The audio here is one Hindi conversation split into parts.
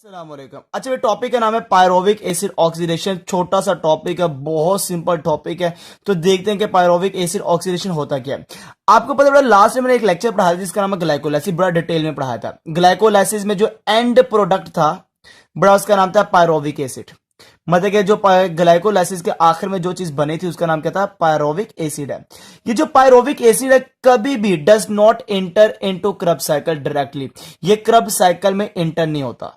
अस्सलामुअलैकुम। अच्छा, ये टॉपिक का नाम है पायरोविक एसिड ऑक्सीडेशन। छोटा सा टॉपिक है, बहुत सिंपल टॉपिक है। तो देखते हैं कि पायरोविक एसिड ऑक्सीडेशन होता क्या है। आपको पता है, लास्ट में मैंने एक लेक्चर पढ़ाया था जिसका नाम है ग्लाइकोलाइसिस, बड़ा डिटेल में पढ़ाया था। ग्लाइकोलाइसिस में जो एंड प्रोडक्ट था बड़ा, उसका नाम था पायरोविक एसिड। मतलब कि जो ग्लाइकोलाइसिस के आखिर में जो चीज बनी थी उसका नाम क्या था? पायरोविक एसिड है। ये जो पायरोविक एसिड है कभी भी does not enter into Krebs cycle directly. ये क्रेब्स साइकिल में एंटर नहीं होता।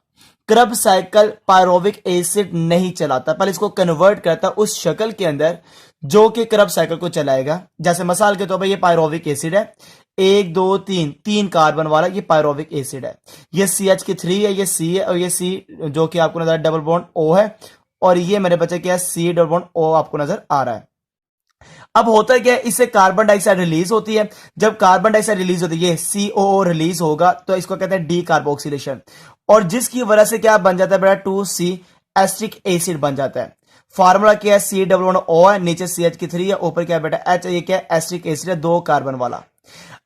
क्रेब्स साइकिल पायरोविक एसिड नहीं चलाता, पहले इसको कन्वर्ट करता उस शक्ल के अंदर जो कि क्रेब्स साइकिल को चलाएगा। जैसे मिसाल के तौर पर ये पायरोविक एसिड है, एक दो तीन, तीन कार्बन वाला ये पायरोविक एसिड है। ये CH3 है, ये C है, और ये C जो कि आपको नजर डबल बॉन्ड O है, और ये मेरे बच्चे क्या है? C डबल बॉन्ड O आपको नजर आ रहा है। अब होता है क्या है, इससे कार्बन डाइऑक्साइड रिलीज होती है। जब कार्बन डाइऑक्साइड रिलीज होती है, ये COO रिलीज होगा, तो इसको कहते हैं डी कार्बोक्सिलेशन। और जिसकी वजह से क्या बन जाता है बेटा? 2C एस्ट्रिक एसिड बन जाता है। फार्मूला क्या है? C डबल बॉन्ड O है, नीचे CH3 है, ऊपर क्या है बेटा? H। ये क्या है? एस्ट्रिक एसिड है, दो कार्बन वाला।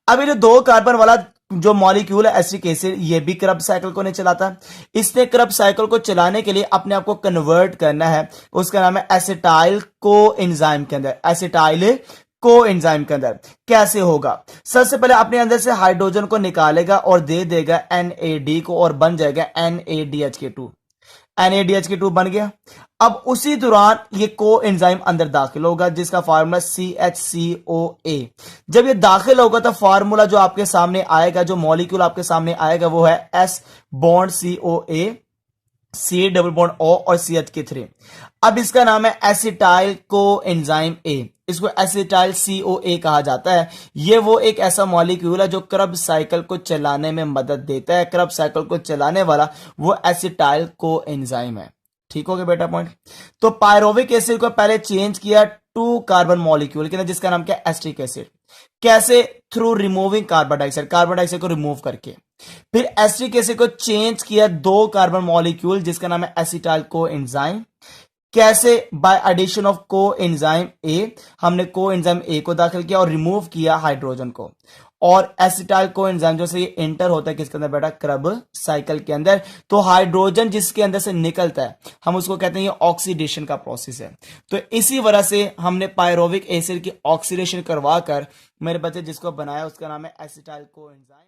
अब ये जो दो कार्बन वाला जो मॉलिक्यूल है एसिटिक एसिड, ये भी क्रेब्स साइकिल को नहीं चलाता। इसने क्रेब्स साइकिल को चलाने के लिए अपने आप को कन्वर्ट करना है, उसका नाम है एसिटाइल कोएंजाइम के अंदर। एसिटाइल कोएंजाइम के अंदर कैसे होगा? सबसे पहले अपने अंदर से हाइड्रोजन को निकालेगा और दे देगा NAD को, और बन जाएगा NADH2। NADH2 बन गया। अब उसी दौरान ये को एंजाइम अंदर दाखिल होगा जिसका फार्मूला CHCOA। जब ये दाखिल होगा तो फार्मूला जो आपके सामने आएगा, जो मॉलिक्यूल आपके सामने आएगा, वो है S bond COA, C double bond O और CH3। अब इसका नाम है एसिटाइल कोएंजाइम A। इसको एसिटाइल COA कहा जाता है। ये वो एक ऐसा मॉलिक्यूल है जो क्रेब्स साइकिल को चलाने में मदद देता है। क्रेब्स साइकिल को चलाने वाला वो एसिटाइल कोएंजाइम है। ठीक हो गया बेटा पॉइंट? तो पायरोविक एसिड को पहले चेंज किया 2 कार्बन मॉलिक्यूल के अंदर जिसका नाम क्या? एस्ट्रिक एसिड। कैसे? Through removing carbon dioxide, carbon dioxide को रिमूव करके। फिर एस्ट्रिक एसिड को चेंज किया 2 कार्बन मॉलिक्यूल जिसका नाम है एसिटाइल कोएंजाइम। कैसे? By addition of coenzyme A। हमने कोएंजाइम A को दाखिल किया और रिमूव किया हाइड्रोजन को, और एसिटाइल कोएंजाइम जो से ये एंटर होता है किसके अंदर बेटा? क्रेब्स साइकिल के अंदर। तो हाइड्रोजन जिसके अंदर से निकलता है हम उसको कहते हैं ये ऑक्सीडेशन का प्रोसेस है। तो इसी वजह से हमने पायरोविक एसिड की ऑक्सीडेशन करवा कर मेरे बच्चे जिसको बनाया उसका नाम है एसिटाइल कोएंजाइम।